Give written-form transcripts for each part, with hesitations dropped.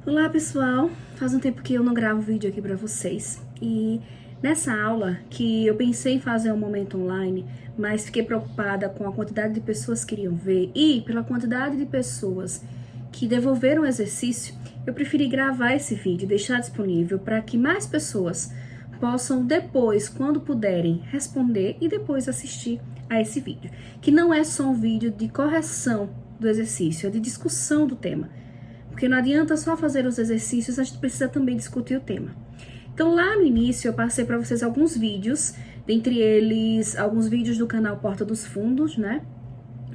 Olá pessoal, faz um tempo que eu não gravo vídeo aqui pra vocês e nessa aula que eu pensei em fazer um momento online, mas fiquei preocupada com a quantidade de pessoas que iriam ver e pela quantidade de pessoas que devolveram o exercício, eu preferi gravar esse vídeo e deixar disponível para que mais pessoas possam depois, quando puderem, responder e depois assistir a esse vídeo, que não é só um vídeo de correção do exercício, é de discussão do tema. Porque não adianta só fazer os exercícios, a gente precisa também discutir o tema. Então lá no início eu passei para vocês alguns vídeos, dentre eles alguns vídeos do canal Porta dos Fundos, né?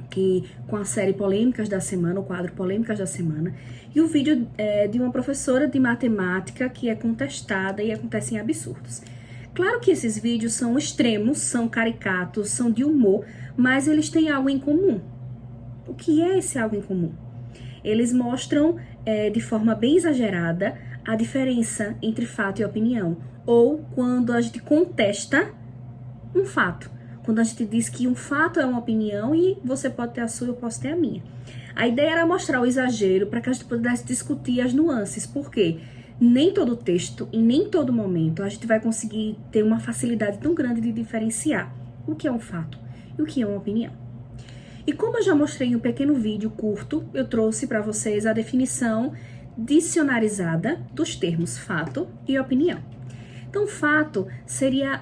Que, com a série Polêmicas da Semana, o quadro Polêmicas da Semana, e o vídeo de uma professora de matemática que é contestada e acontecem absurdos. Claro que esses vídeos são extremos, são caricatos, são de humor, mas eles têm algo em comum. O que é esse algo em comum? Eles mostram de forma bem exagerada a diferença entre fato e opinião, ou quando a gente contesta um fato, quando a gente diz que um fato é uma opinião e você pode ter a sua, eu posso ter a minha. A ideia era mostrar o exagero para que a gente pudesse discutir as nuances, porque nem todo texto e nem todo momento a gente vai conseguir ter uma facilidade tão grande de diferenciar o que é um fato e o que é uma opinião. E como eu já mostrei em um pequeno vídeo curto, eu trouxe para vocês a definição dicionarizada dos termos fato e opinião. Então, fato seria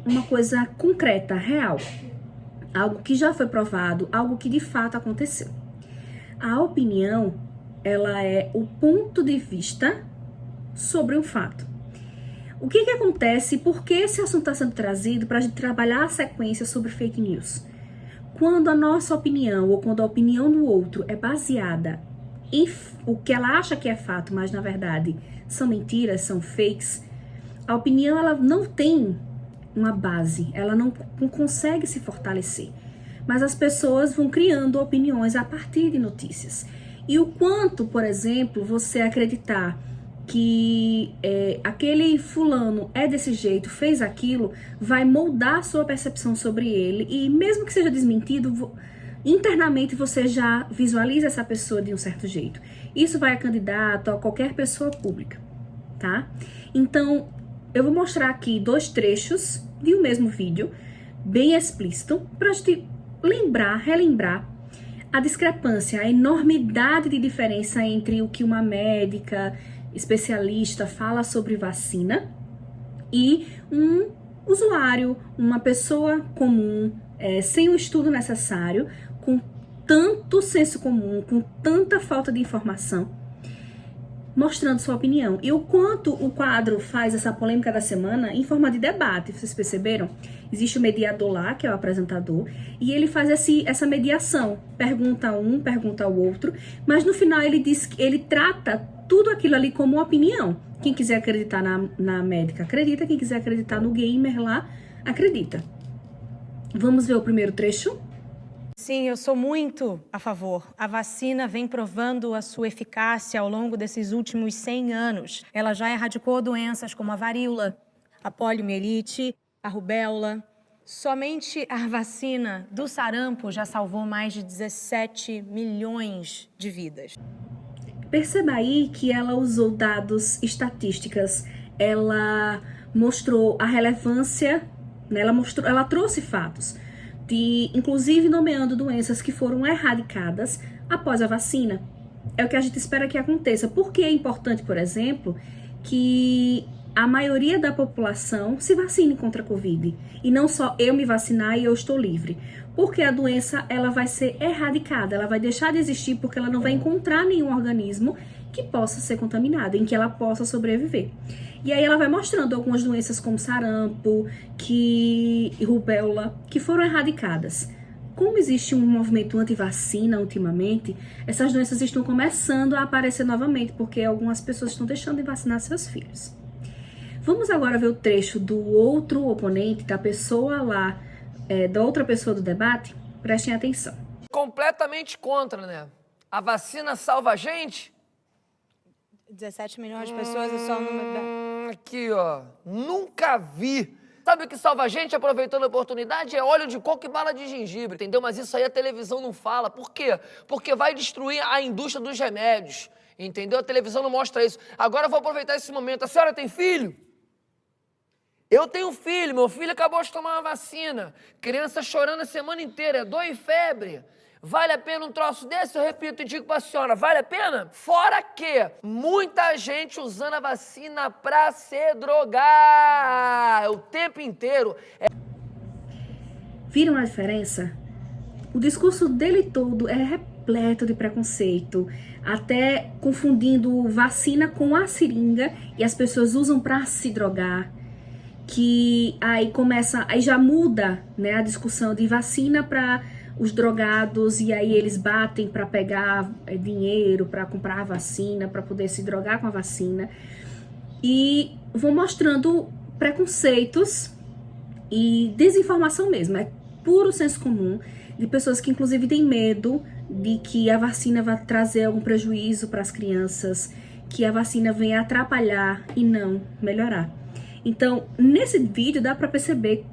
uma coisa concreta, real, algo que já foi provado, algo que de fato aconteceu. A opinião, ela é o ponto de vista sobre um fato. O que acontece e por que esse assunto está sendo trazido para a gente trabalhar a sequência sobre fake news? Quando a nossa opinião ou quando a opinião do outro é baseada em o que ela acha que é fato, mas na verdade são mentiras, são fakes, a opinião ela não tem uma base, ela não consegue se fortalecer. Mas as pessoas vão criando opiniões a partir de notícias. E o quanto, por exemplo, você acreditar que aquele fulano é desse jeito, fez aquilo, vai moldar a sua percepção sobre ele, e mesmo que seja desmentido, internamente você já visualiza essa pessoa de um certo jeito. Isso vai a candidato, a qualquer pessoa pública, tá? Então, eu vou mostrar aqui dois trechos de um mesmo vídeo, bem explícito, pra gente relembrar a discrepância, a enormidade de diferença entre o que uma médica especialista fala sobre vacina e um usuário, uma pessoa comum, sem o estudo necessário, com tanto senso comum, com tanta falta de informação, mostrando sua opinião. E o quanto o quadro faz essa polêmica da semana em forma de debate, vocês perceberam? Existe o mediador lá, que é o apresentador, e ele faz essa mediação, pergunta um, pergunta o outro, mas no final ele diz que ele trata tudo aquilo ali como uma opinião. Quem quiser acreditar na médica, acredita. Quem quiser acreditar no gamer lá, acredita. Vamos ver o primeiro trecho? Sim, eu sou muito a favor. A vacina vem provando a sua eficácia ao longo desses últimos 100 anos. Ela já erradicou doenças como a varíola, a poliomielite, a rubéola. Somente a vacina do sarampo já salvou mais de 17 milhões de vidas. Perceba aí que ela usou dados, estatísticas, ela mostrou a relevância, né? Ela trouxe fatos, inclusive nomeando doenças que foram erradicadas após a vacina. É o que a gente espera que aconteça. Porque é importante, por exemplo, que a maioria da população se vacine contra a Covid. E não só eu me vacinar e eu estou livre. Porque a doença ela vai ser erradicada, ela vai deixar de existir porque ela não vai encontrar nenhum organismo que possa ser contaminado, em que ela possa sobreviver. E aí ela vai mostrando algumas doenças como sarampo, rubéola, que foram erradicadas. Como existe um movimento anti-vacina ultimamente, essas doenças estão começando a aparecer novamente, porque algumas pessoas estão deixando de vacinar seus filhos. Vamos agora ver o trecho do outro oponente, da pessoa lá, da outra pessoa do debate. Prestem atenção. Completamente contra, né? A vacina salva a gente? 17 milhões de pessoas e só o número da... Aqui, ó. Nunca vi. Sabe o que salva a gente, aproveitando a oportunidade? É óleo de coco e bala de gengibre, entendeu? Mas isso aí a televisão não fala. Por quê? Porque vai destruir a indústria dos remédios. entendeu? A televisão não mostra isso. Agora eu vou aproveitar esse momento. A senhora tem filho? Eu tenho filho, meu filho acabou de tomar uma vacina. Criança chorando a semana inteira, dor e febre. Vale a pena um troço desse? Eu repito e digo para a senhora, vale a pena? Fora que muita gente usando a vacina para se drogar o tempo inteiro. Viram a diferença? O discurso dele todo é repleto de preconceito, até confundindo vacina com a seringa, e as pessoas usam para se drogar. Que aí já muda, né, a discussão de vacina para os drogados, e aí eles batem para pegar dinheiro para comprar a vacina, para poder se drogar com a vacina, e vão mostrando preconceitos e desinformação mesmo, é puro senso comum de pessoas que inclusive têm medo de que a vacina vai trazer algum prejuízo para as crianças, que a vacina venha atrapalhar e não melhorar. Então, nesse vídeo dá para perceber,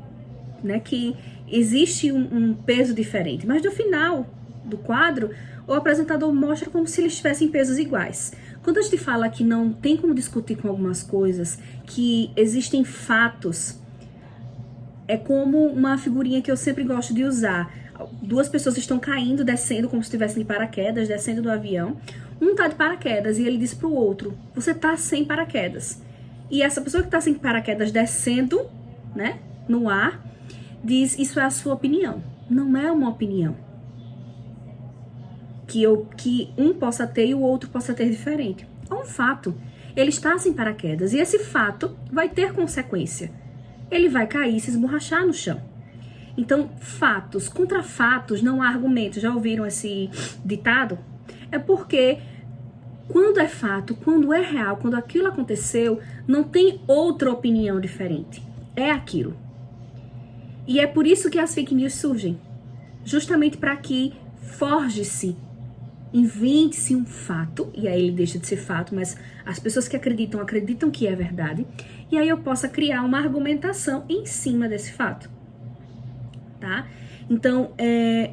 né, que existe um peso diferente, mas no final do quadro, o apresentador mostra como se eles tivessem pesos iguais. Quando a gente fala que não tem como discutir com algumas coisas, que existem fatos, é como uma figurinha que eu sempre gosto de usar. Duas pessoas estão caindo, descendo, como se estivessem de paraquedas, descendo do avião. Um tá de paraquedas e ele diz pro outro, você tá sem paraquedas. E essa pessoa que tá sem paraquedas descendo, né, no ar, diz, isso é a sua opinião. Não é uma opinião. Que um possa ter e o outro possa ter diferente. É um fato. Ele está sem paraquedas e esse fato vai ter consequência. Ele vai cair e se esborrachar no chão. Então, fatos contra fatos não há argumentos. Já ouviram esse ditado? É porque quando é fato, quando é real, quando aquilo aconteceu, não tem outra opinião diferente. É aquilo. E é por isso que as fake news surgem. Justamente para que forje-se, invente-se um fato, e aí ele deixa de ser fato, mas as pessoas que acreditam que é verdade, e aí eu possa criar uma argumentação em cima desse fato. Tá? Então, é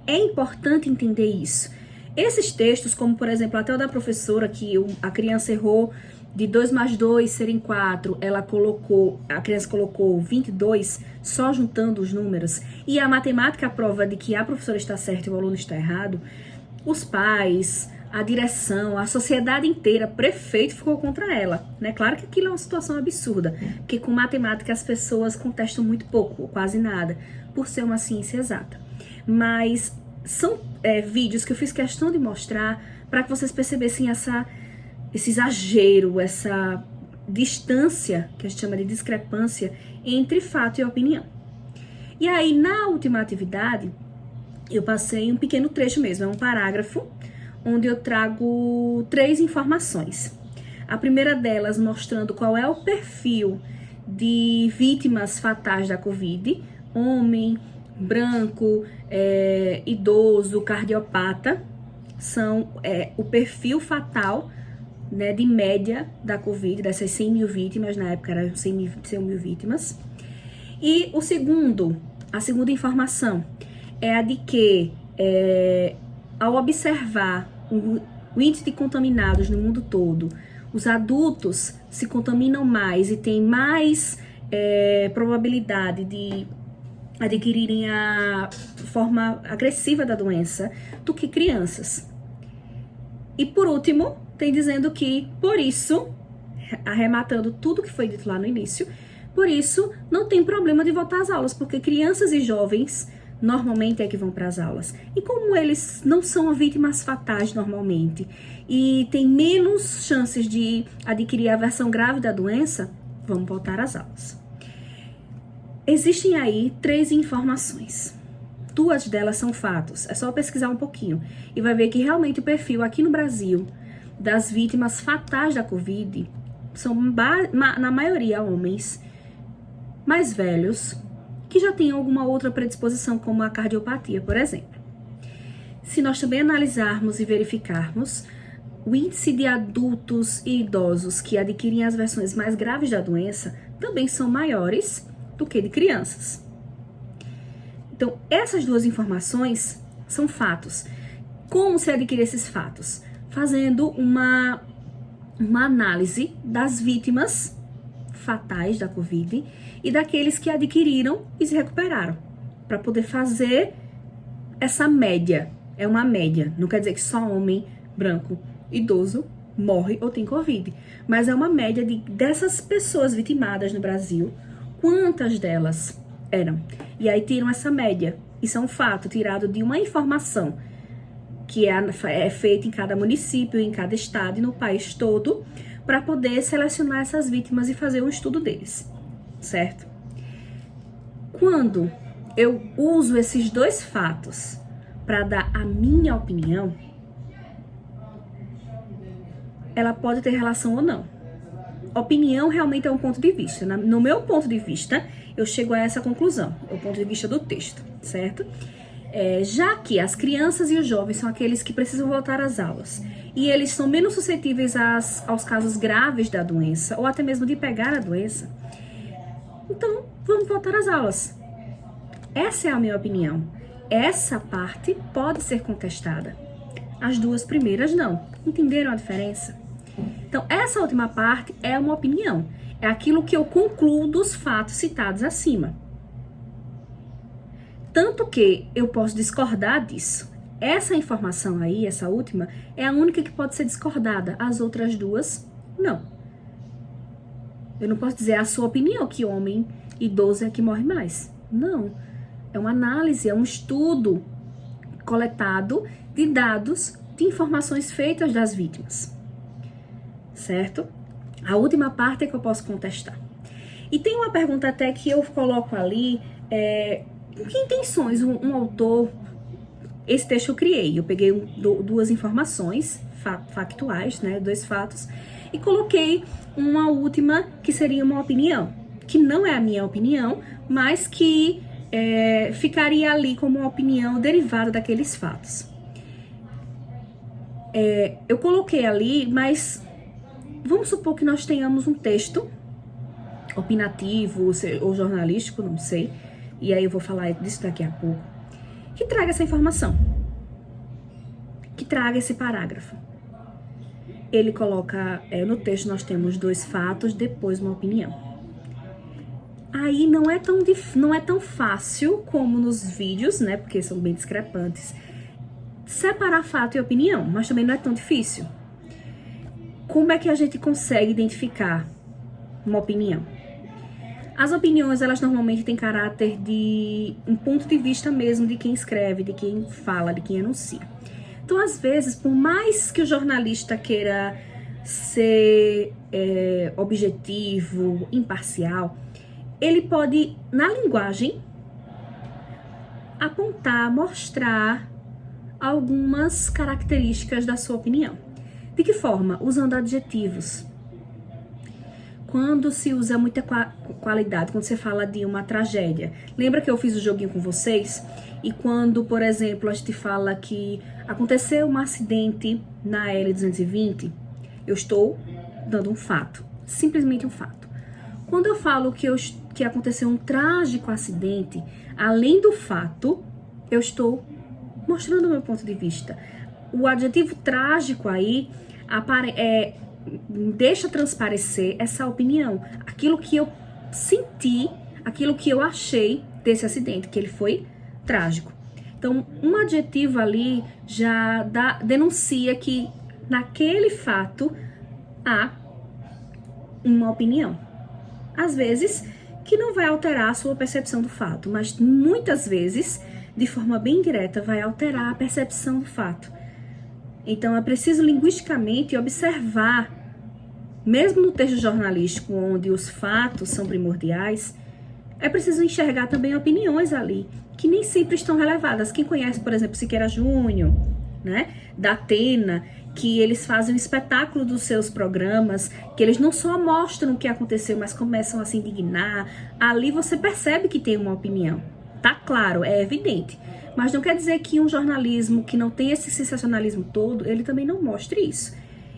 importante entender isso. Esses textos, como por exemplo, até o da professora, que a criança errou de 2 mais 2 serem 4, a criança colocou 22, só juntando os números, e a matemática prova de que a professora está certa e o aluno está errado, os pais, a direção, a sociedade inteira, prefeito ficou contra ela, né? Claro que aquilo é uma situação absurda, porque com matemática as pessoas contestam muito pouco, ou quase nada, por ser uma ciência exata. Mas são vídeos que eu fiz questão de mostrar para que vocês percebessem esse exagero, essa distância, que a gente chama de discrepância, entre fato e opinião. E aí, na última atividade, eu passei um pequeno trecho mesmo, é um parágrafo, onde eu trago 3 informações. A primeira delas mostrando qual é o perfil de vítimas fatais da Covid, homem, branco, idoso, cardiopata, são o perfil fatal, né, de média da Covid, dessas 100 mil vítimas, na época eram 100 mil vítimas. E a segunda informação é a de que, ao observar o índice de contaminados no mundo todo, os adultos se contaminam mais e têm mais probabilidade de adquirirem a forma agressiva da doença do que crianças. E por último, tem dizendo que, por isso, arrematando tudo que foi dito lá no início, por isso não tem problema de voltar às aulas, porque crianças e jovens normalmente é que vão para as aulas. E como eles não são vítimas fatais normalmente e têm menos chances de adquirir a versão grave da doença, vamos voltar às aulas. Existem aí 3 informações. 2 delas são fatos. É só pesquisar um pouquinho e vai ver que realmente o perfil aqui no Brasil das vítimas fatais da Covid são, na maioria, homens mais velhos que já têm alguma outra predisposição, como a cardiopatia, por exemplo. Se nós também analisarmos e verificarmos, o índice de adultos e idosos que adquirem as versões mais graves da doença também são maiores do que de crianças. Então, essas 2 informações são fatos. Como se adquire esses fatos? fazendo uma análise das vítimas fatais da Covid e daqueles que adquiriram e se recuperaram, para poder fazer essa média. É uma média, não quer dizer que só homem branco idoso morre ou tem Covid, mas é uma média dessas pessoas vitimadas no Brasil, quantas delas eram. E aí tiram essa média. Isso é um fato tirado de uma informação que é feita em cada município, em cada estado e no país todo, para poder selecionar essas vítimas e fazer um estudo deles, certo? Quando eu uso esses dois fatos para dar a minha opinião, ela pode ter relação ou não. Opinião realmente é um ponto de vista. No meu ponto de vista, eu chego a essa conclusão, é o ponto de vista do texto, certo? Já que as crianças e os jovens são aqueles que precisam voltar às aulas e eles são menos suscetíveis aos casos graves da doença ou até mesmo de pegar a doença, então vamos voltar às aulas. Essa é a minha opinião. Essa parte pode ser contestada. As duas primeiras não. Entenderam a diferença? Então, essa última parte é uma opinião. É aquilo que eu concluo dos fatos citados acima. Tanto que eu posso discordar disso. Essa informação aí, essa última, é a única que pode ser discordada. As outras duas, não. Eu não posso dizer a sua opinião que homem idoso é que morre mais. Não. É uma análise, é um estudo coletado de dados, de informações feitas das vítimas. Certo? A última parte é que eu posso contestar. E tem uma pergunta até que eu coloco ali, com que intenções um autor... Esse texto eu criei, eu peguei duas informações factuais, né, 2 fatos, e coloquei uma última que seria uma opinião, que não é a minha opinião, mas que ficaria ali como uma opinião derivada daqueles fatos. Eu coloquei ali, mas vamos supor que nós tenhamos um texto opinativo ou jornalístico, não sei, e aí eu vou falar disso daqui a pouco, que traga essa informação, que traga esse parágrafo. Ele coloca, no texto nós temos 2 fatos, depois uma opinião. Aí não é tão fácil como nos vídeos, né, porque são bem discrepantes, separar fato e opinião, mas também não é tão difícil. Como é que a gente consegue identificar uma opinião? As opiniões, elas normalmente têm caráter de um ponto de vista mesmo de quem escreve, de quem fala, de quem anuncia. Então, às vezes, por mais que o jornalista queira ser objetivo, imparcial, ele pode, na linguagem, apontar, mostrar algumas características da sua opinião. De que forma? Usando adjetivos. Quando se usa muita qualidade, quando você fala de uma tragédia. Lembra que eu fiz o joguinho com vocês? E quando, por exemplo, a gente fala que aconteceu um acidente na L220, eu estou dando um fato, simplesmente um fato. Quando eu falo que aconteceu um trágico acidente, além do fato, eu estou mostrando o meu ponto de vista. O adjetivo trágico aí deixa transparecer essa opinião, aquilo que eu senti, aquilo que eu achei desse acidente, que ele foi trágico. Então, um adjetivo ali já denuncia que naquele fato há uma opinião. Às vezes, que não vai alterar a sua percepção do fato, mas muitas vezes, de forma bem direta, vai alterar a percepção do fato. Então, é preciso linguisticamente observar, mesmo no texto jornalístico, onde os fatos são primordiais, é preciso enxergar também opiniões ali, que nem sempre estão relevadas. Quem conhece, por exemplo, Siqueira Júnior, né, da Atena, que eles fazem um espetáculo dos seus programas, que eles não só mostram o que aconteceu, mas começam a se indignar. Ali você percebe que tem uma opinião. Tá claro, é evidente. Mas não quer dizer que um jornalismo que não tem esse sensacionalismo todo, ele também não mostre isso.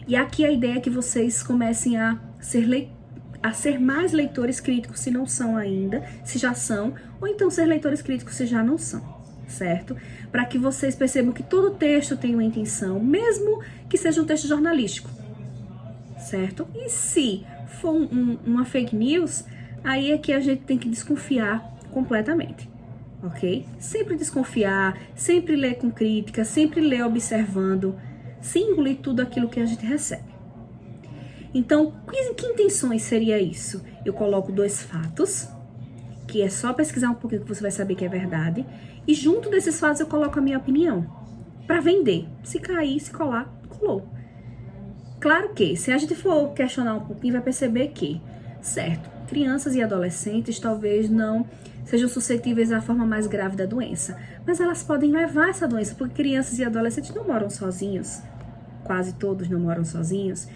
E aqui a ideia é que vocês comecem a ser mais leitores críticos, se não são ainda, se já são, ou então ser leitores críticos se já não são, certo? Para que vocês percebam que todo texto tem uma intenção, mesmo que seja um texto jornalístico, certo? E se for uma fake news, aí é que a gente tem que desconfiar completamente, ok? Sempre desconfiar, sempre ler com crítica, sempre ler observando, sem engolir tudo aquilo que a gente recebe. Então, que intenções seria isso? Eu coloco 2 fatos, que é só pesquisar um pouquinho que você vai saber que é verdade, e junto desses fatos eu coloco a minha opinião, para vender. Se cair, se colar, colou. Claro que, se a gente for questionar um pouquinho, vai perceber que, certo, crianças e adolescentes talvez não sejam suscetíveis à forma mais grave da doença, mas elas podem levar essa doença, porque crianças e adolescentes não moram sozinhos, quase todos não moram sozinhos,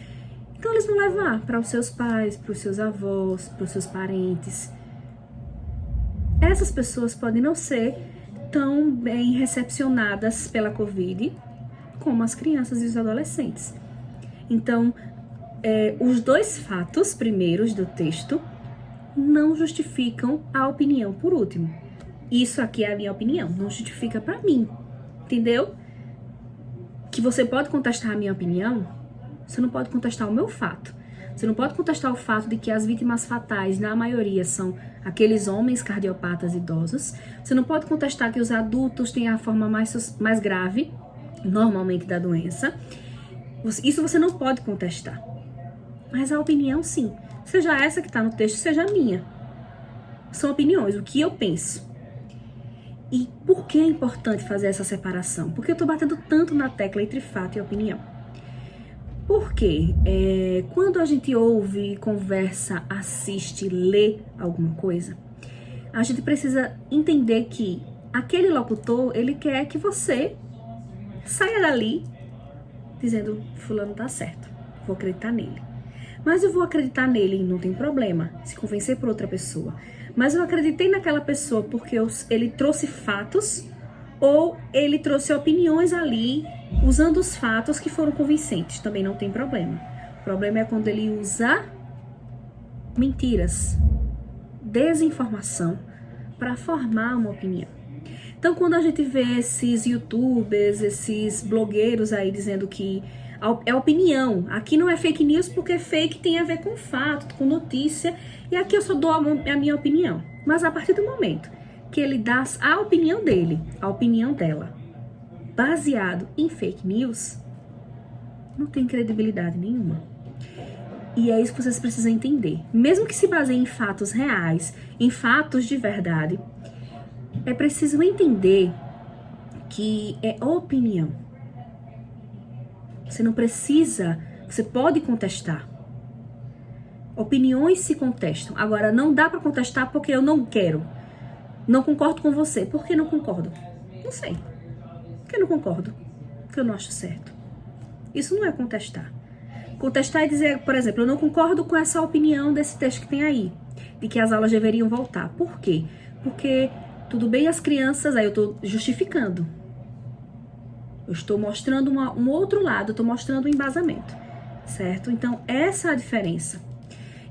então eles vão levar para os seus pais, para os seus avós, para os seus parentes. Essas pessoas podem não ser tão bem recepcionadas pela Covid como as crianças e os adolescentes. Então, os 2 fatos primeiros do texto não justificam a opinião por último. Isso aqui é a minha opinião, não justifica para mim, entendeu? Que você pode contestar a minha opinião, você não pode contestar o meu fato. Você não pode contestar o fato de que as vítimas fatais, na maioria, são aqueles homens cardiopatas idosos. Você não pode contestar que os adultos têm a forma mais grave, normalmente, da doença. Isso você não pode contestar. Mas a opinião, sim. Seja essa que está no texto, seja a minha. São opiniões, o que eu penso. E por que é importante fazer essa separação? Porque eu estou batendo tanto na tecla entre fato e opinião. Porque quando a gente ouve, conversa, assiste, lê alguma coisa, a gente precisa entender que aquele locutor, ele quer que você saia dali dizendo, fulano tá certo, vou acreditar nele. Mas eu vou acreditar nele e não tem problema se convencer por outra pessoa. Mas eu acreditei naquela pessoa porque ele trouxe fatos ou ele trouxe opiniões ali usando os fatos que foram convincentes. Também não tem problema. O problema é quando ele usa mentiras, desinformação para formar uma opinião. Então, quando a gente vê esses youtubers, esses blogueiros aí dizendo que é opinião, aqui não é fake news porque fake tem a ver com fato, com notícia, e aqui eu só dou a minha opinião. Mas a partir do momento que ele dá a opinião dele, a opinião dela, baseado em fake news, não tem credibilidade nenhuma. E é isso que vocês precisam entender. Mesmo que se baseie em fatos reais, em fatos de verdade, é preciso entender que é opinião. Você não precisa, você pode contestar. Opiniões se contestam. Agora, não dá para contestar porque eu não quero. Não concordo com você. Por que não concordo? Não sei. Por que não concordo? Porque eu não acho certo. Isso não é contestar. Contestar é dizer, por exemplo, eu não concordo com essa opinião desse texto que tem aí, de que as aulas deveriam voltar. Por quê? Porque tudo bem as crianças, aí eu estou justificando. Eu estou mostrando um outro lado, eu estou mostrando um embasamento, certo? Então, essa é a diferença.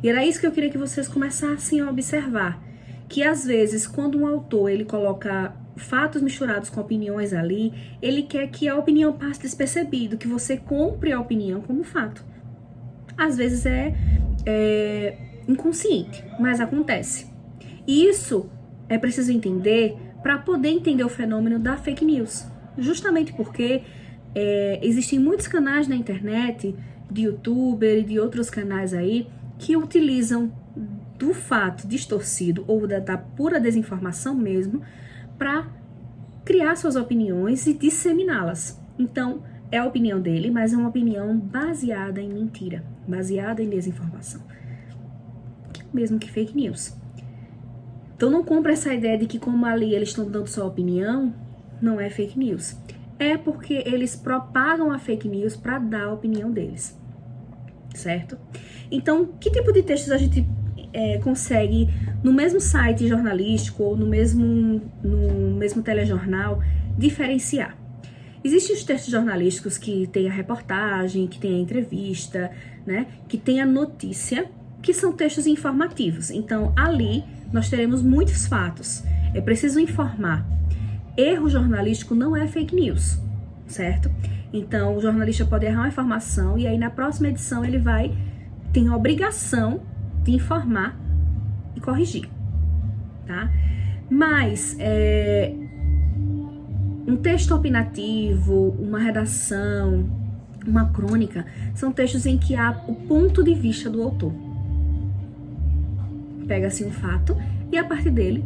E era isso que eu queria que vocês começassem a observar. Que às vezes, quando um autor ele coloca fatos misturados com opiniões ali, ele quer que a opinião passe despercebido, que você compre a opinião como fato. Às vezes é inconsciente, mas acontece. E isso é preciso entender para poder entender o fenômeno da fake news. Justamente porque existem muitos canais na internet, de youtuber e de outros canais aí, que utilizam do fato distorcido ou da pura desinformação mesmo para criar suas opiniões e disseminá-las. Então, é a opinião dele, mas é uma opinião baseada em mentira, baseada em desinformação. Mesmo que fake news. Então, não compra essa ideia de que como ali eles estão dando sua opinião, não é fake news. É porque eles propagam a fake news para dar a opinião deles. Certo? Então, que tipo de textos a gente consegue, no mesmo site jornalístico ou no mesmo telejornal, diferenciar? Existem os textos jornalísticos que tem a reportagem, que tem a entrevista, né? Que tem a notícia, que são textos informativos. Então, ali nós teremos muitos fatos. É preciso informar. erro jornalístico não é fake news, certo? Então, o jornalista pode errar uma informação e aí na próxima edição ele tem a obrigação de informar e corrigir, tá? Mas, um texto opinativo, uma redação, uma crônica, são textos em que há o ponto de vista do autor. Pega-se um fato e a partir dele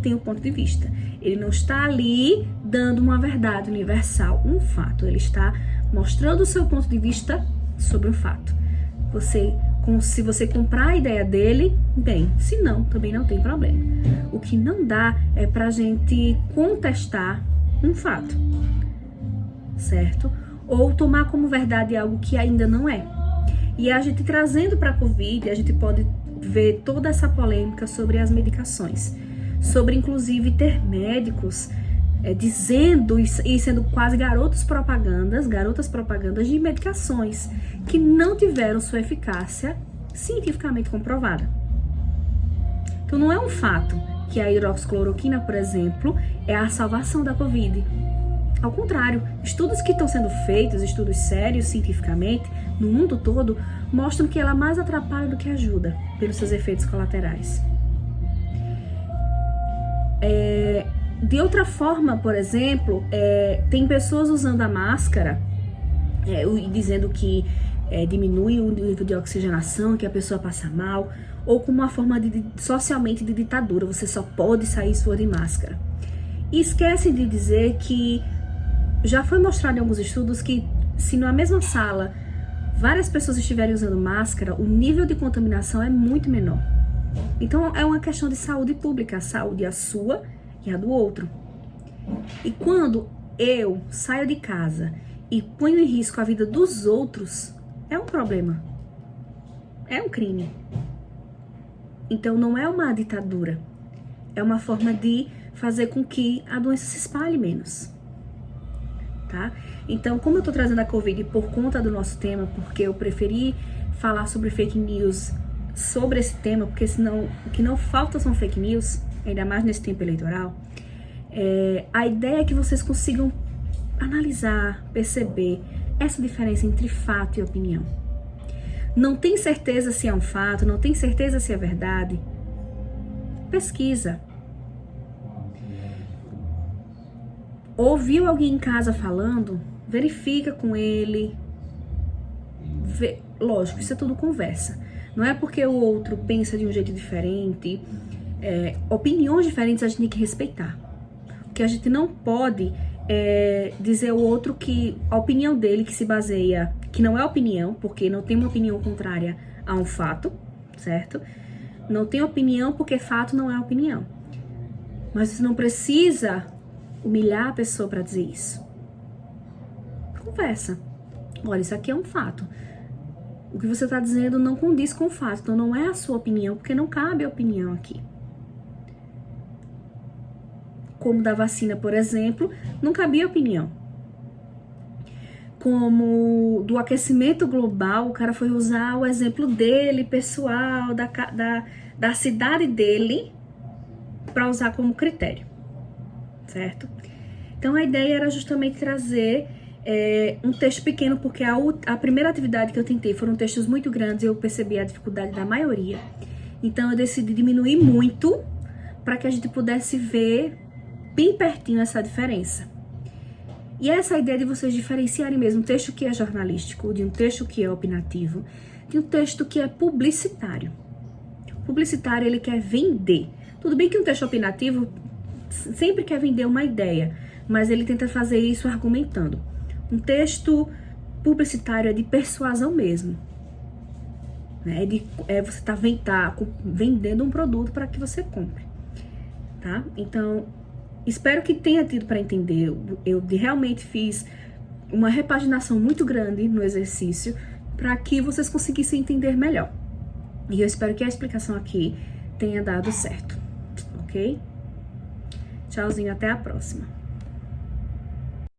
tem o ponto de vista. Ele não está ali dando uma verdade universal, um fato. Ele está mostrando o seu ponto de vista sobre um fato. Se você comprar a ideia dele, bem. Se não, também não tem problema. O que não dá é pra gente contestar um fato, certo? Ou tomar como verdade algo que ainda não é. E a gente trazendo para a Covid, a gente pode ver toda essa polêmica sobre as medicações, sobre inclusive ter médicos dizendo e sendo quase garotas propagandas de medicações que não tiveram sua eficácia cientificamente comprovada. Então não é um fato que a hidroxicloroquina, por exemplo, é a salvação da Covid. Ao contrário, estudos que estão sendo feitos, estudos sérios cientificamente, no mundo todo, mostram que ela mais atrapalha do que ajuda, pelos seus efeitos colaterais. De outra forma, por exemplo, tem pessoas usando a máscara dizendo que diminui o nível de oxigenação, que a pessoa passa mal, ou como uma forma socialmente de ditadura, você só pode sair se for de máscara. E esquece de dizer que já foi mostrado em alguns estudos que se na mesma sala várias pessoas estiverem usando máscara, o nível de contaminação é muito menor. Então é uma questão de saúde pública, a saúde a sua e a do outro. E quando eu saio de casa e ponho em risco a vida dos outros, é um problema. É um crime. Então não é uma ditadura. É uma forma de fazer com que a doença se espalhe menos. Tá? Então, como eu tô trazendo a Covid por conta do nosso tema, porque eu preferi falar sobre fake news sobre esse tema, porque senão o que não falta são fake news, ainda mais nesse tempo eleitoral, a ideia é que vocês consigam analisar, perceber essa diferença entre fato e opinião. Não tem certeza se é um fato, não tem certeza se é verdade. Pesquisa. Ouviu alguém em casa falando? Verifica com ele. Lógico, isso é tudo conversa. Não é porque o outro pensa de um jeito diferente. Opiniões diferentes a gente tem que respeitar. O que a gente não pode dizer ao outro que a opinião dele que se baseia, que não é opinião, porque não tem uma opinião contrária a um fato, certo? Não tem opinião porque fato não é opinião. Mas você não precisa humilhar a pessoa para dizer isso. Conversa. Olha, isso aqui é um fato. O que você está dizendo não condiz com o fato. Então não é a sua opinião, porque não cabe a opinião aqui. Como da vacina, por exemplo, não cabia opinião. Como do aquecimento global, o cara foi usar o exemplo dele, pessoal, da cidade dele, para usar como critério. Certo? Então a ideia era justamente trazer um texto pequeno, porque a primeira atividade que eu tentei foram textos muito grandes e eu percebi a dificuldade da maioria. Então eu decidi diminuir muito para que a gente pudesse ver bem pertinho essa diferença. E essa é a ideia de vocês diferenciarem mesmo um texto que é jornalístico, de um texto que é opinativo, de um texto que é publicitário. O publicitário, ele quer vender. Tudo bem que um texto opinativo sempre quer vender uma ideia, mas ele tenta fazer isso argumentando. Um texto publicitário é de persuasão mesmo. Você tá vendendo um produto para que você compre. Tá? Então, espero que tenha tido para entender. Eu realmente fiz uma repaginação muito grande no exercício para que vocês conseguissem entender melhor. E eu espero que a explicação aqui tenha dado certo. Ok? Tchauzinho, até a próxima.